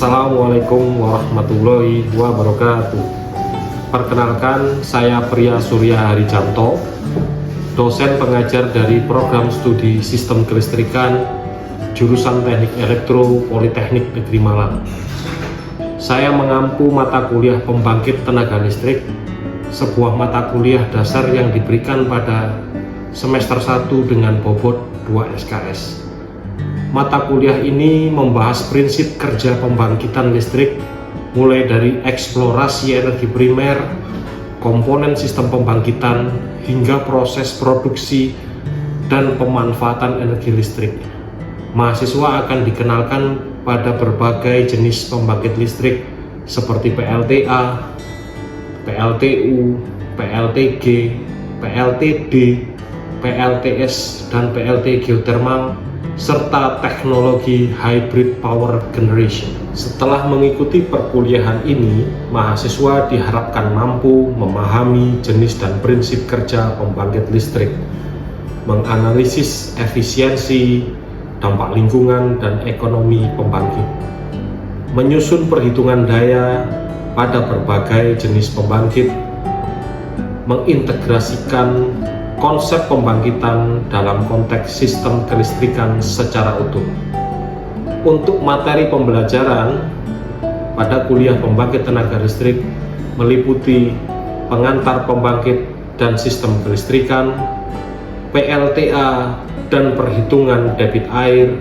Assalamualaikum warahmatullahi wabarakatuh. Perkenalkan, saya Pria Surya Harijanto, dosen pengajar dari program studi Sistem Kelistrikan, jurusan Teknik Elektro Politeknik Negeri Malang. Saya mengampu mata kuliah pembangkit tenaga listrik, sebuah mata kuliah dasar yang diberikan pada semester 1 dengan bobot 2 SKS. Mata kuliah ini membahas prinsip kerja pembangkitan listrik, mulai dari eksplorasi energi primer, komponen sistem pembangkitan, hingga proses produksi dan pemanfaatan energi listrik. Mahasiswa akan dikenalkan pada berbagai jenis pembangkit listrik seperti PLTA, PLTU, PLTG, PLTD, PLTS, dan PLT geothermal, serta teknologi hybrid power generation. Setelah mengikuti perkuliahan ini, mahasiswa diharapkan mampu memahami jenis dan prinsip kerja pembangkit listrik, menganalisis efisiensi, dampak lingkungan, dan ekonomi pembangkit, menyusun perhitungan daya pada berbagai jenis pembangkit, mengintegrasikan konsep pembangkitan dalam konteks sistem kelistrikan secara utuh. Untuk materi pembelajaran pada kuliah pembangkit tenaga listrik meliputi pengantar pembangkit dan sistem kelistrikan, PLTA dan perhitungan debit air,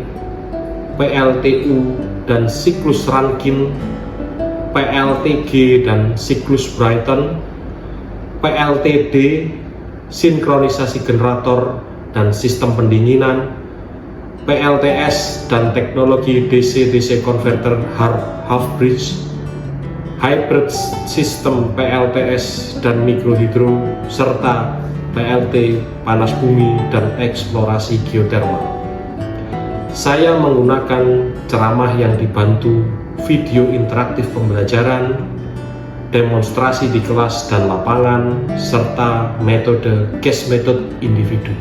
PLTU dan siklus Rankine, PLTG dan siklus Brayton, PLTD, sinkronisasi generator dan sistem pendinginan, PLTS dan teknologi DC-DC converter half bridge, hybrid sistem PLTS dan mikrohidro, serta PLT panas bumi dan eksplorasi geothermal. Saya menggunakan ceramah yang dibantu video interaktif pembelajaran, demonstrasi di kelas dan lapangan, serta metode case method individu.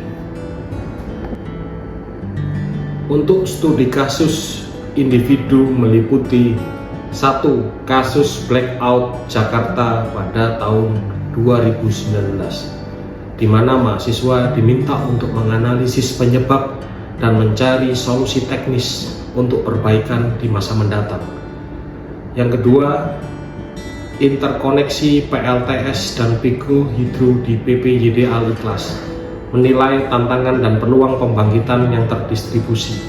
Untuk studi kasus individu meliputi 1. Kasus blackout Jakarta pada tahun 2019, di mana mahasiswa diminta untuk menganalisis penyebab dan mencari solusi teknis untuk perbaikan di masa mendatang. Yang kedua, interkoneksi PLTS dan mikrohidro di PPYD Al-Ikhlas, menilai tantangan dan peluang pembangkitan yang terdistribusi.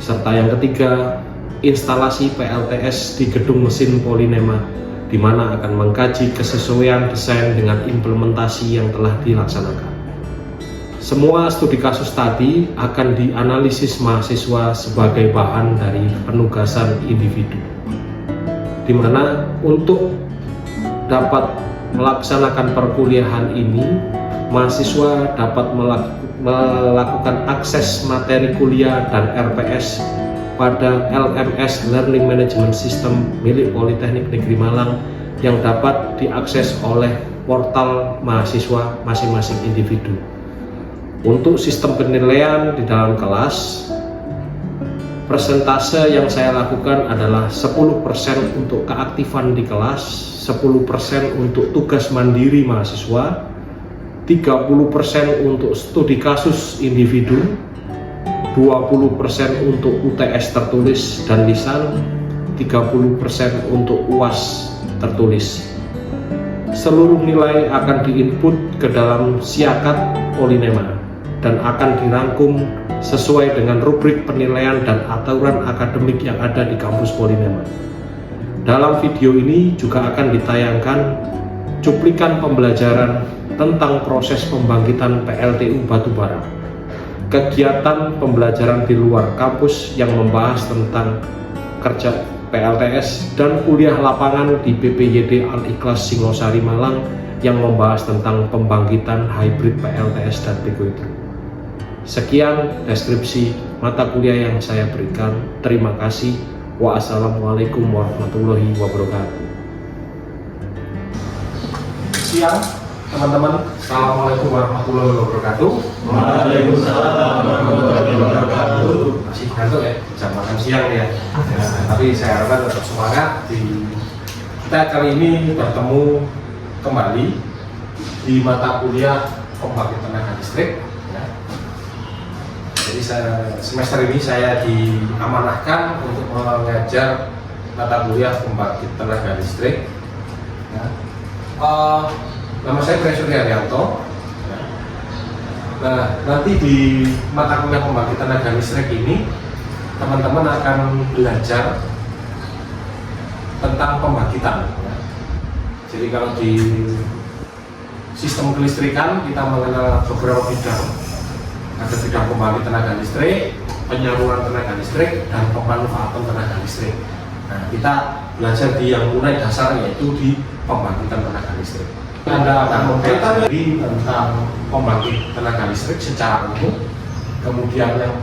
Serta yang ketiga, instalasi PLTS di gedung mesin Polinema, di mana akan mengkaji kesesuaian desain dengan implementasi yang telah dilaksanakan. Semua studi kasus tadi akan dianalisis mahasiswa sebagai bahan dari penugasan individu, di mana untuk dapat melaksanakan perkuliahan ini, mahasiswa dapat melakukan akses materi kuliah dan RPS pada LMS Learning Management System milik Politeknik Negeri Malang yang dapat diakses oleh portal mahasiswa masing-masing individu. Untuk sistem penilaian di dalam kelas, persentase yang saya lakukan adalah 10% untuk keaktifan di kelas, 10% untuk tugas mandiri mahasiswa, 30% untuk studi kasus individu, 20% untuk UTS tertulis dan lisan, 30% untuk UAS tertulis. Seluruh nilai akan diinput ke dalam siakat Polinema dan akan dirangkum sesuai dengan rubrik penilaian dan aturan akademik yang ada di kampus Polinema. Dalam video ini juga akan ditayangkan cuplikan pembelajaran tentang proses pembangkitan PLTU batubara, kegiatan pembelajaran di luar kampus yang membahas tentang kerja PLTS, dan kuliah lapangan di PPYD Al-Ikhlas Singosari Malang yang membahas tentang pembangkitan hybrid PLTS dan mikrohidro. Sekian deskripsi mata kuliah yang saya berikan. Terima kasih. Wassalamualaikum warahmatullahi wabarakatuh. Siang teman-teman. Assalamualaikum warahmatullahi wabarakatuh. Waalaikumsalam warahmatullahi wabarakatuh. masih ngantuk ya, jam makan siang ya. Tapi saya harapkan tetap semangat. Kita kali ini bertemu kembali di mata kuliah pembangkit tenaga listrik. Ya. Jadi semester ini saya diamanahkan untuk mengajar mata kuliah pembangkit tenaga listrik. Ya. Nama saya Presur Haryanto. Nah, nanti di mata kuliah pembangkit tenaga listrik ini teman-teman akan belajar tentang pembangkitan. Jadi kalau di sistem kelistrikan kita mengenal beberapa bidang. Ada bidang pembangkit tenaga listrik, penyaluran tenaga listrik, dan pemanfaatan tenaga listrik. Nah, kita belajar di yang mulai dasar, yaitu di pembangkitan tenaga listrik. Anda akan mempelajari tentang pembangkit tenaga listrik secara umum, kemudian yang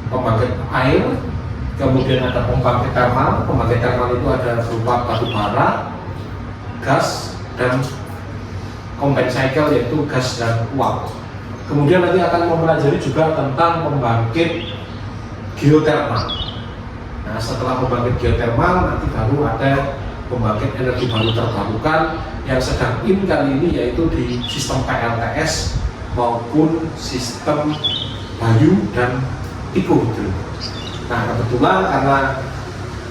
pembangkit air, kemudian ada pembangkit termal. Pembangkit termal itu ada berupa batu bara, gas, dan combined cycle, yaitu gas dan uap. Kemudian nanti akan mempelajari juga tentang pembangkit geotermal. Nah, setelah pembangkit geotermal nanti baru ada pembangkit energi baru terbarukan yang sedang in kali ini, yaitu di sistem PLTS maupun sistem Bayu dan Tikohidro. Nah, kebetulan karena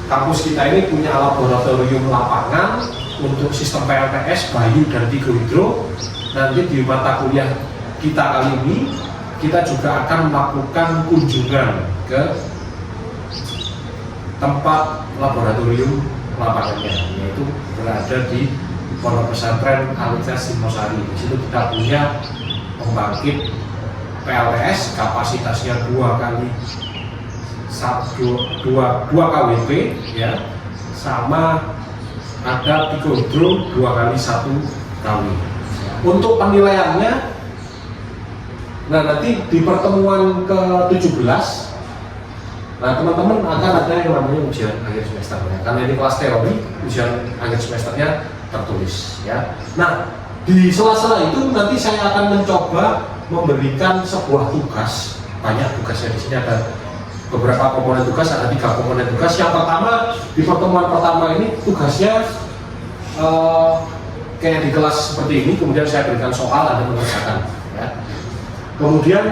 kampus kita ini punya laboratorium lapangan untuk sistem PLTS, Bayu dan Tikohidro, nanti di mata kuliah kita kali ini kita juga akan melakukan kunjungan ke tempat laboratorium lapangannya, yaitu berada di Pondok Pesantren Al-Ikhlas Singosari. Di situ kita punya pembangkit PLTS kapasitasnya 2 kWp ya, sama ada Tikohidro 2 kali 1 kW. Untuk penilaiannya, nah nanti di pertemuan ke-17, nah teman-teman akan ada yang namanya ujian akhir semesternya. Karena ini kelas teori, ujian akhir semesternya tertulis ya. Nah, di sela-sela itu nanti saya akan mencoba memberikan sebuah tugas. Banyak tugasnya, di sini ada beberapa komponen tugas, ada 3 komponen tugas. Yang pertama, di pertemuan pertama ini tugasnya kayak di kelas seperti ini, kemudian saya berikan soal, Anda mengerjakan ya. Kemudian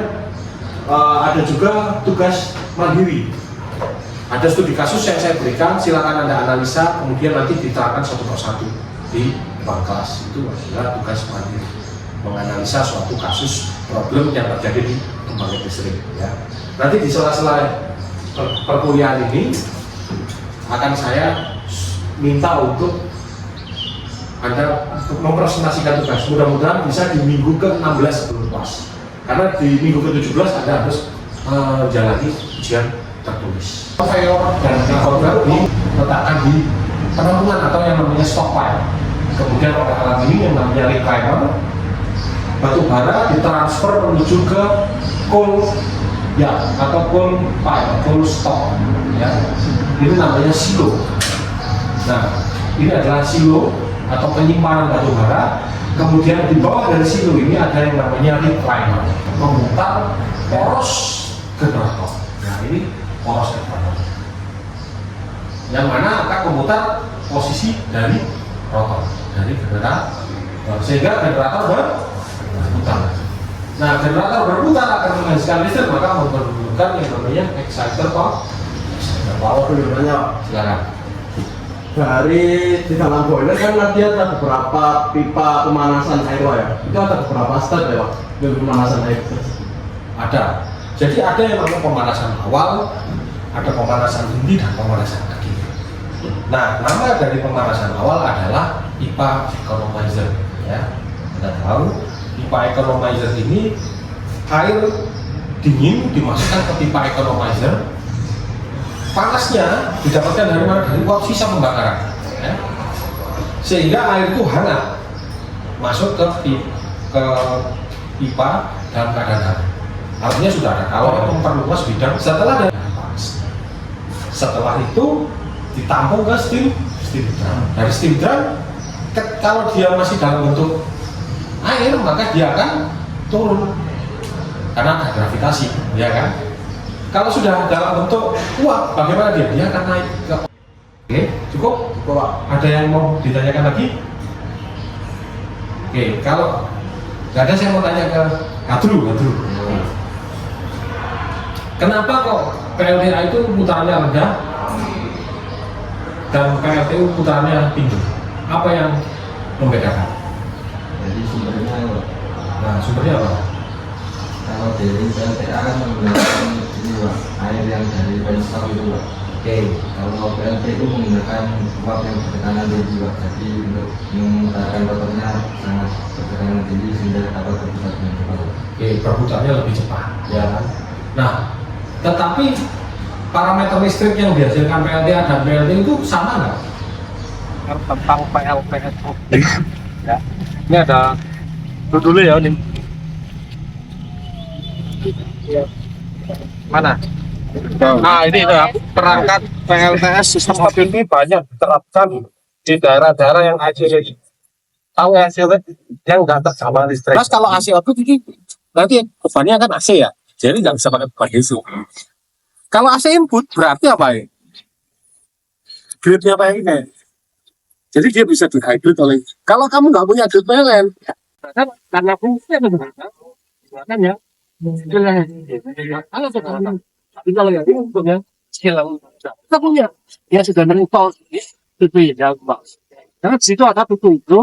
ada juga tugas mandiri. Ada studi kasus yang saya berikan, silakan Anda analisa, kemudian nanti diterangkan satu persatu di depan kelas. Itu adalah tugas mandiri, menganalisa suatu kasus problem yang terjadi di pembangkit listrik ya. Nanti di sela-sela perkuliahan ini akan saya minta untuk Anda mempresentasikan tugas. Mudah-mudahan bisa di minggu ke-16 sebelum kelas, karena di minggu ke-17 Anda harus jalani ujian tertulis. Failure dan recover diletakkan di penampungan atau yang namanya stockpile. Kemudian pada alat ini yang namanya reclaimer, batu bara ditransfer menuju ke coal ya, atau coal pile, coal stock ya. Ini namanya silo. Nah, ini adalah silo atau penyimpanan batu bara. Kemudian di bawah dari silo ini ada yang namanya reclaimer, memutar poros generator. Nah, ini poros generator yang mana akan memutar posisi dari rotor, dari generator, sehingga generator berputar. Nah, generator berputar akan menghasilkan listrik, maka memerlukan yang namanya exciter power. Silakan. Dari di dalam boiler kan nanti ada beberapa pipa pemanasan air ya. Itu ada beberapa step ya, Pak, dari pemanasan air. Ada. Jadi ada yang namanya pemanasan awal, ada pemanasan inti dan pemanasan akhir. Nah, nama dari pemanasan awal adalah pipa economizer ya. Anda tahu, pipa economizer ini air dingin dimasukkan ke pipa economizer. Panasnya didapatkan dari mana? Dari uap sisa pembakaran ya. Sehingga air itu hangat masuk ke pipa dalam keadaan hangat. Artinya sudah ada kalor untuk memperluas bidang. Setelah itu ditampung ke steam drum. Dari steam drum, kalau dia masih dalam bentuk air, maka dia akan turun karena ada gravitasi, ya kan? Kalau sudah dalam bentuk uang, bagaimana dia? Dia akan naik ke. Oke, cukup? Cukup, Pak. Ada yang mau ditanyakan lagi? Oke, kalau nggak ada saya mau tanya ke Hadru. Kenapa kok PLTA itu putarannya rendah dan PLTU putarannya tinggi? Apa yang membedakan? Jadi sumbernya Nah, sumbernya apa? kalau dari PLTA kan menggunakan ini Pak, air yang dari penstop itu Pak. Oke, Kalau PLTU menggunakan uap yang bertekanan tinggi Pak. Jadi untuk memutarkan rotornya sangat bertekanan tinggi sehingga dapat berputar dengan cepat. oke, perputarannya lebih cepat, ya kan? Nah, tetapi parameter listrik yang dihasilkan PLTA dan PLTU itu sama nggak? Tentang PLTU. Ya. Ini ada dulu ya ini. Mana? Nah ini ya, perangkat PLTS sistem mobil ini banyak diterapkan di daerah-daerah yang AC tahu AC yang nggak terjamah listrik. Mas kalau AC output ini nanti bebannya kan AC ya, jadi nggak bisa pakai beban diesel. Kalau AC input berarti apa ya? Gridnya PLN. Jadi dia bisa di-hybrid oleh. Kalau kamu nggak punya grid PLN, kan karena fungsinya kan ya. Kalau sekarang tinggal ya inputnya silang. Kita punya ya sudah menginstal itu ya Pak. Karena di situ ada itu,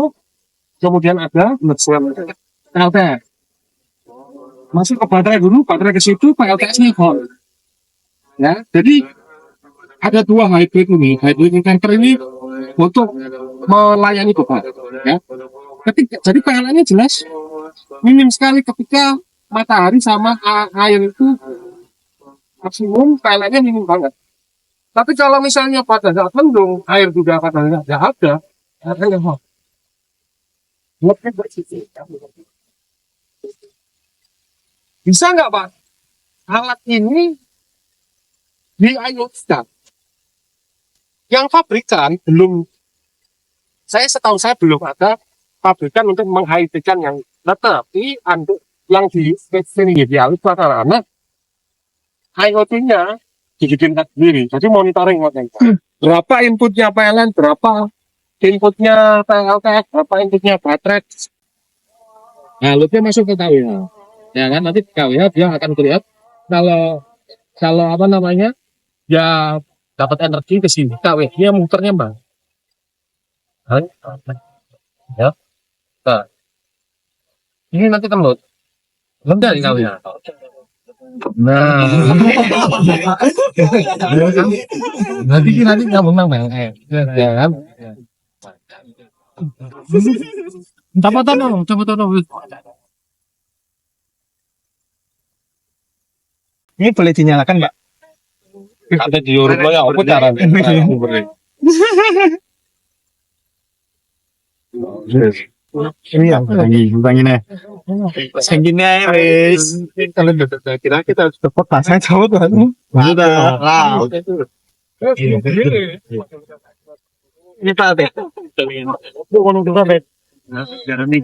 kemudian ada PLTS. Masuk ke baterai dulu, baterai ke situ, PLTS-nya on. Ya, jadi ada dua hybrid ini. Hybrid inverter ini untuk melayani beban. Ya. Jadi PLN-nya jelas minim sekali ketika matahari sama air itu maksimum, PLN-nya minim banget. Tapi kalau misalnya pada saat mendung, air juga pada saat nggak ada, airnya hot. Bisa nggak Pak? Alat ini di IoT yang pabrikan belum, setahu saya belum ada pabrikan untuk meng-hybridkan yang tetapi untuk yang di spesial itu karena IoT-nya dibikin sendiri, jadi monitoring berapa inputnya PLN, berapa inputnya PLTS, berapa inputnya baterai. Nah, loadnya masuk ke KWH, ya kan? Nanti KWH dia akan terlihat kalau apa namanya, ya dapat energi ke sini, KWH-nya muternya bang. Ya, nah, ini nanti kan belum dari KWH. Nah, nanti nyambung nang PLN, ya kan? Coba tono. Ini boleh dinyalakan, Mbak? Ada di Eropa ya, apa caranya? Ini ya, bangin segini wis. Kalau kira kita harus dapat pasang jauh kan. Sudah. Lah. Ini Pak Bet. Bukan untuk Bet. Jangan nih.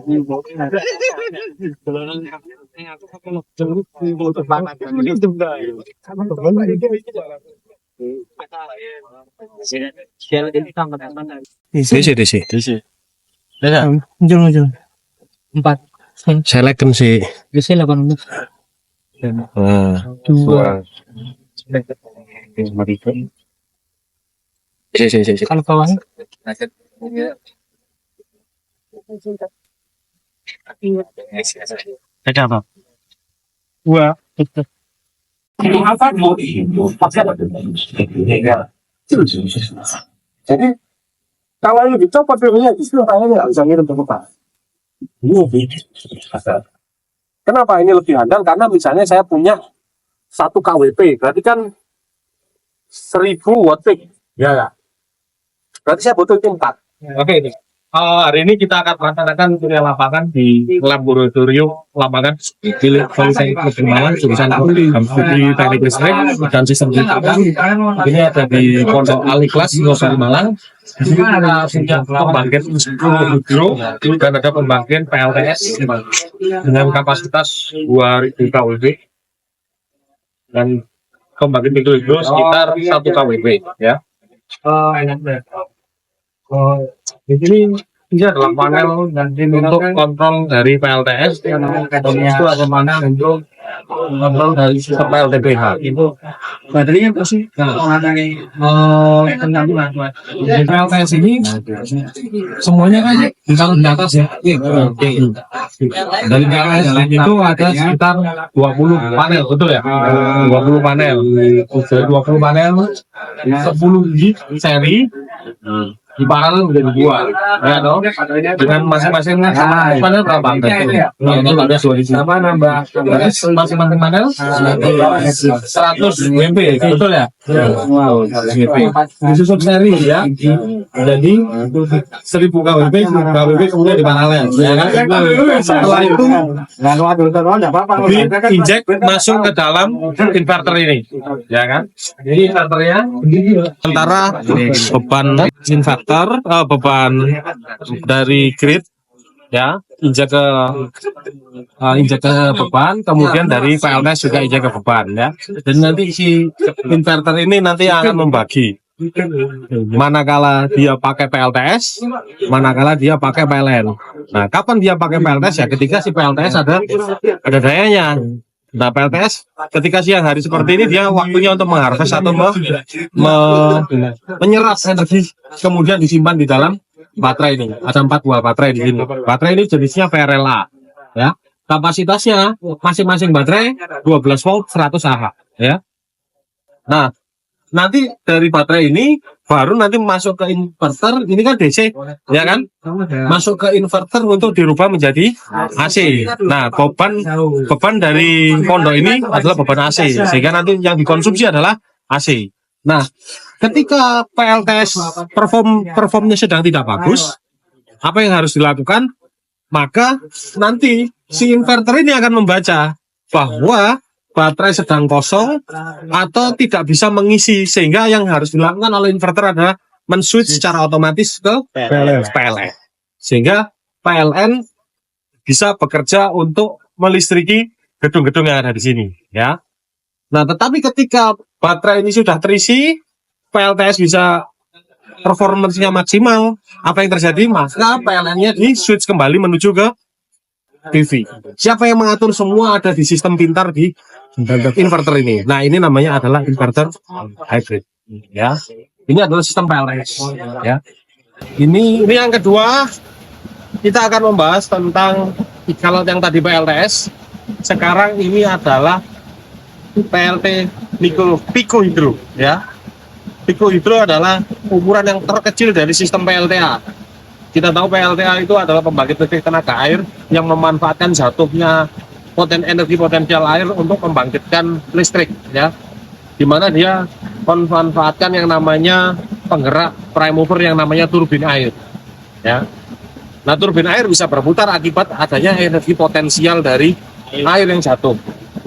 DC. Muncul. 4. Selekan sih. Bisa 8. Nah, 2. Si. Kalau bawah ada apa? 2. jadi kalau yang dicopot filmnya justru kayaknya nggak bisa ngirim ke Pak. Kenapa ini lebih handal? Karena misalnya saya punya 1 kWp, berarti kan 1000 watt peak, ya nggak? Berarti saya butuh 4. Oke ini. Hari ini kita akan melaksanakan kuliah lapangan di laboratorium lapangan di Politeknik Malang jurusan di teknik listrik dan sistem listrik. Ini ada di Pondok Aliklas Losari Malang. Di sini kita punya pembangkit hidro dan ada pembangkit PLTS dengan kapasitas 2000 kW dan pembangkit mikrohidro sekitar 1 kW ya. Di sini Ini adalah panel untuk kontrol dari PLTS, itu ada panel untuk kontrol dari sistem PLTPH. itu baterainya pasti mengenai Di PLTS ini semuanya kan ditaruh di atas ya. Dari PLTS itu ada sekitar 20 panel, betul ya? 20 panel. Dari 20 panel 10 biji seri di paralel menjadi 2 ya dong, dengan masing-masing panel berapa? Ini ada 2 biji. Masing-masing panel 100 WP, betul ya? Disusun seri ya. Jadi 1000 kWp, 1000 kWp kemudian di paralel. Ya kan? Setelah itu diinjek masuk ke dalam inverter ini, ya kan? Jadi inverternya antara beban inverter, beban dari grid, ya, injek ke beban, kemudian dari PLTS juga injek ke beban, ya. Dan nanti si inverter ini nanti akan membagi. Manakala dia pakai PLTS, manakala dia pakai PLN. Nah, kapan dia pakai PLTS ya? Ketika si PLTS ada dayanya. Nah, PLTS ketika siang hari seperti ini dia waktunya untuk mengharvest atau menyerap energi kemudian disimpan di dalam baterai ini. Ada 4 buah baterai di sini. Baterai ini jenisnya VRLA, ya. Kapasitasnya masing-masing baterai 12 volt 100 Ah, ya. Nah, nanti dari baterai ini baru nanti masuk ke inverter, ini kan DC, ya kan? Masuk ke inverter untuk dirubah menjadi AC. Nah, beban dari pondok ini adalah beban AC, sehingga nanti yang dikonsumsi adalah AC. Nah, ketika PLTS performnya sedang tidak bagus, apa yang harus dilakukan? Maka nanti si inverter ini akan membaca bahwa baterai sedang kosong atau tidak bisa mengisi, sehingga yang harus dilakukan oleh inverter adalah men-switch secara otomatis ke PLN, sehingga PLN bisa bekerja untuk melistriki gedung-gedung yang ada di sini, ya. Nah, tetapi ketika baterai ini sudah terisi, PLTS bisa performanya maksimal, apa yang terjadi? Maka PLN-nya di-switch kembali menuju ke PV. Siapa yang mengatur semua ada di sistem pintar di inverter ini. Nah, ini namanya adalah inverter hybrid, ya. Ini adalah sistem PLTS, ya. Ini yang kedua, kita akan membahas tentang, kalau yang tadi PLTS, sekarang ini adalah PLT Pico Hydro, ya. Pico Hydro adalah ukuran yang terkecil dari sistem PLTA. Kita tahu PLTA itu adalah pembangkit listrik tenaga air yang memanfaatkan jatuhnya energi potensial air untuk membangkitkan listrik, ya. Dimana dia memanfaatkan yang namanya penggerak prime mover yang namanya turbin air, ya. Nah, turbin air bisa berputar akibat adanya energi potensial dari air yang jatuh.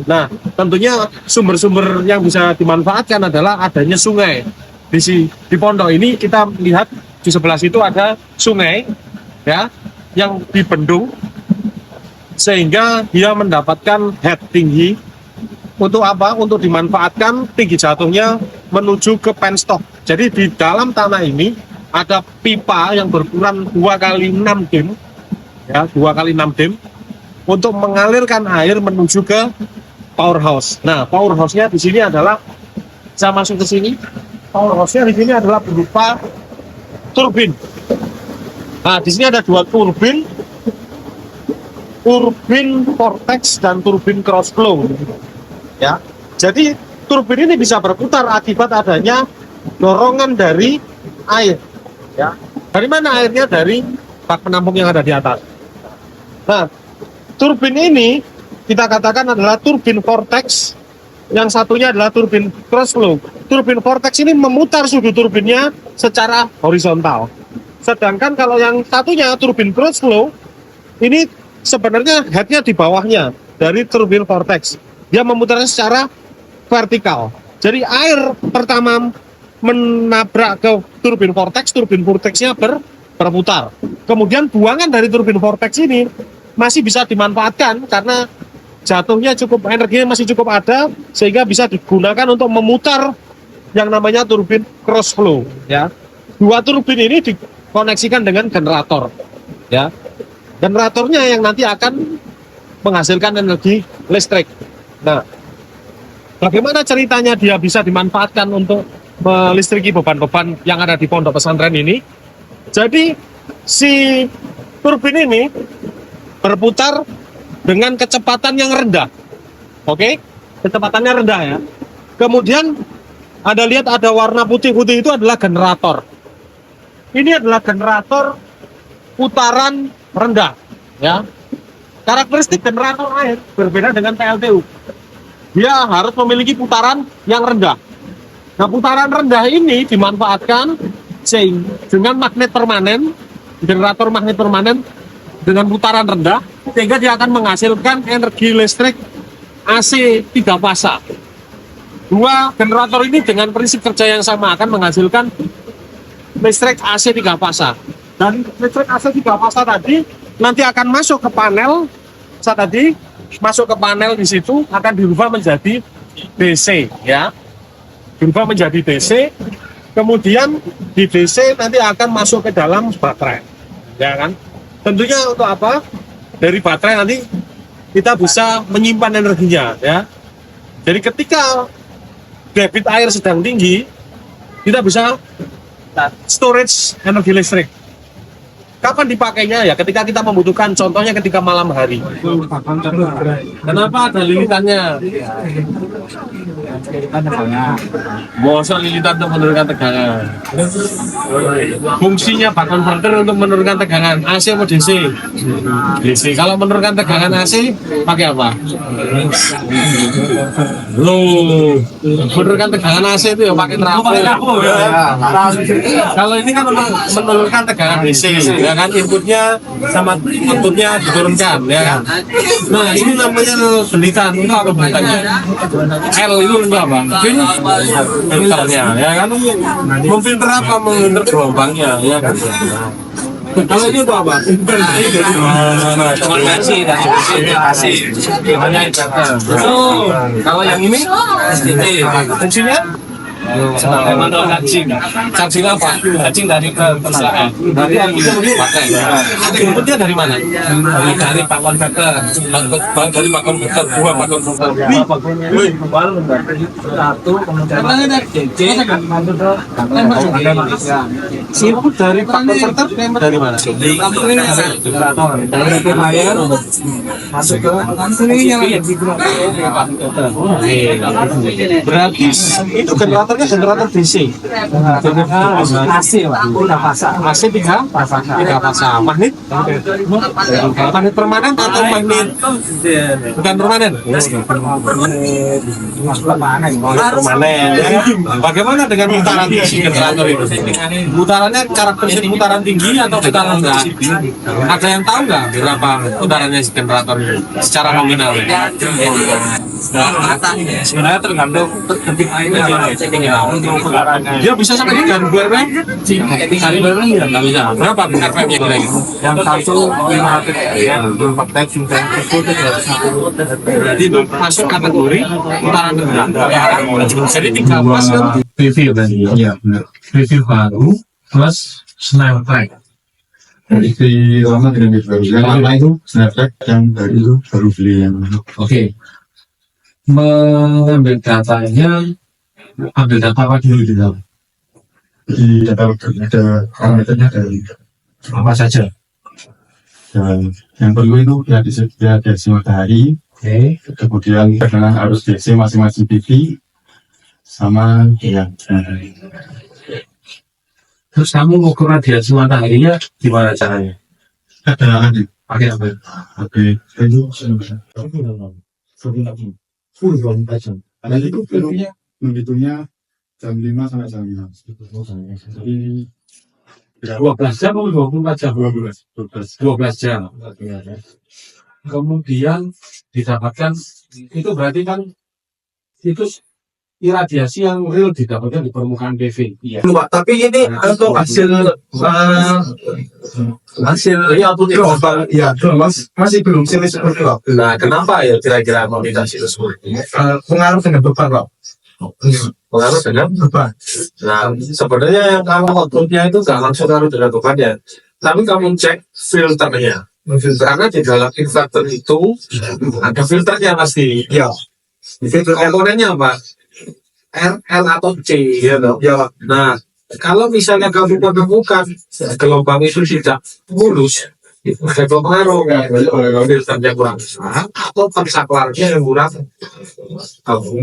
Nah, tentunya sumber-sumber yang bisa dimanfaatkan adalah adanya sungai. Di pondok ini kita lihat di sebelah situ ada sungai, ya, yang dibendung sehingga dia mendapatkan head tinggi. Untuk apa? Untuk dimanfaatkan tinggi jatuhnya menuju ke penstock. Jadi di dalam tanah ini ada pipa yang berukuran 2x6 dim, ya, 2x6 dim untuk mengalirkan air menuju ke powerhouse. Nah, powerhouse-nya di sini adalah, saya masuk ke sini. Powerhouse-nya di sini adalah berupa turbin. Nah, di sini ada 2 turbin vortex dan turbin cross flow, ya. Jadi turbin ini bisa berputar akibat adanya dorongan dari air, ya. Dari mana airnya? Dari bak penampung yang ada di atas. Nah, turbin ini kita katakan adalah turbin vortex, yang satunya adalah turbin cross flow. Turbin vortex ini memutar sudut turbinnya secara horizontal. Sedangkan kalau yang satunya turbin cross flow ini sebenarnya headnya di bawahnya dari turbin vortex. Dia memutarnya secara vertikal. Jadi air pertama menabrak ke turbin vortexnya berputar. Kemudian buangan dari turbin vortex ini masih bisa dimanfaatkan karena jatuhnya cukup, energinya masih cukup ada sehingga bisa digunakan untuk memutar yang namanya turbin cross flow ya. Dua turbin ini dikoneksikan dengan generator ya. Generatornya yang nanti akan menghasilkan energi listrik. Nah, bagaimana ceritanya dia bisa dimanfaatkan untuk melistriki beban-beban yang ada di pondok pesantren ini? Jadi si turbin ini berputar dengan kecepatan yang rendah. Oke? Kecepatannya rendah ya. Kemudian Anda lihat ada warna putih-putih itu adalah generator. Ini adalah generator putaran rendah ya. Karakteristik generator air berbeda dengan PLTU. Dia harus memiliki putaran yang rendah. Nah, putaran rendah ini dimanfaatkan dengan magnet permanen, generator magnet permanen dengan putaran rendah, sehingga dia akan menghasilkan energi listrik AC 3 fasa. Dua generator ini dengan prinsip kerja yang sama akan menghasilkan listrik AC 3 fasa. Dan listrik AC 3 fasa tadi nanti akan masuk ke panel, saat tadi masuk ke panel di situ akan dirubah menjadi DC ya. Dirubah menjadi DC, kemudian di DC nanti akan masuk ke dalam baterai. Ya kan? Tentunya untuk apa? Dari baterai nanti kita bisa menyimpan energinya ya. Jadi ketika debit air sedang tinggi, kita bisa storage energi listrik. Kapan dipakainya ya? Ketika kita membutuhkan, contohnya ketika malam hari. Kenapa ada lilitannya? Masa lilitan untuk menurunkan tegangan? Fungsinya bak konverter untuk menurunkan tegangan AC atau DC? DC. Kalau menurunkan tegangan AC pakai apa? Loh, menurunkan tegangan AC itu ya pakai trafo. Kalau ini kan menurunkan tegangan DC, ya kan, inputnya sama outputnya diturunkan, ya kan. Nah, ini namanya lilitan. Itu apa bentuknya? L itu untuk apa? Filternya, ya kan. Memfilter apa? Memfilter gelombangnya, ya kan. Kalau ini untuk apa? Konversi dari AC. Hanya inverter. Kalau yang ini fungsinya menurut cacing apa? Cacing dari perusahaan. Nanti yang itu pakai. Inputnya dari mana? Dari pak konverter. Dari pak konverter. Dua pak konverter. Satu kemudian input dari pak konverter dari mana? Dari air masuk ke berarti itu generatornya generator DC. AC AC 3 fasa. Magnet permanen atau magnet bukan permanen? Permanen. Bagaimana dengan putaran generator itu? Putarannya karakteristik putaran tinggi atau putaran rendah? Ada yang tahu nggak berapa putarannya si generator ini secara nominal? Sebenarnya tergantung debit airnya. Dia bisa sampai 3.000 rpm? 3.000 rpm nggak bisa. Berapa rpm-nya kira-kira? Yang satu 500 rpm, untuk tek singkat itu masuk kategori putaran rendah. Jadi 3 pas kan? Review kan? Iya benar. Review baru plus snapback. Dari si lama dengan baru. Yang lama itu snapback, yang baru itu baru beli yang. Oke. Mengambil datanya, ambil data apa dulu di dalam? Di data ada parameternya dari Apa saja? dan yang perlu itu ya disediakan dari matahari, kemudian tegangan arus DC masing-masing PV sama yang Terus kamu ngukur radiasi mataharinya gimana caranya? ada di Pakai apa? HP itu Full volume aja. ada itu menghitungnya jam 5 sampai jam 6. Jadi 12 jam atau 24 jam? 12 jam. Kemudian didapatkan itu berarti kan itu iradiasi yang real didapatkan di permukaan PV. Iya. Pak, tapi ini untuk hasil Iya, untuk gelombang, ya, masih belum sini seperti Pak. Nah, kenapa ya kira-kira komunikasi tersebut? Pengaruh dengan beban Pak. Pengaruh dengan Beban. Nah, sebenarnya kalau outputnya itu nggak langsung ngaruh dengan bebannya, tapi kamu cek filternya. Karena di dalam inverter itu ada filternya pasti. Ya. Komponennya apa? R, L atau C, ya dong. Ya. Nah, kalau misalnya kamu menemukan gelombang itu tidak mulus, itu ada pengaruh kan? Filternya kurang besar atau persaklarnya yang kurang.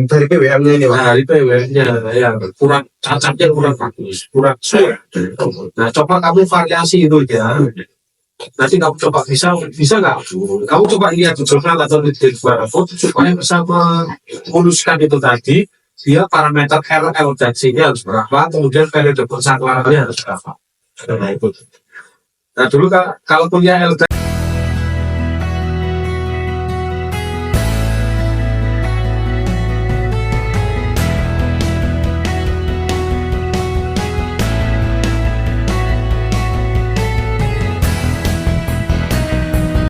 Dari PWM-nya ini Pak. Nah, dari PW-nya ya kurang cacatnya kurang bagus, kurang sulit. Nah, coba kamu variasi itu ya. Nanti kamu coba bisa nggak? Kamu coba lihat di jurnal atau di barcode supaya bisa memuluskan itu tadi. Dia parameter RL dan C-nya harus berapa, kemudian periode persaklarnya harus berapa. Nah, itu. Nah, dulu kalau punya L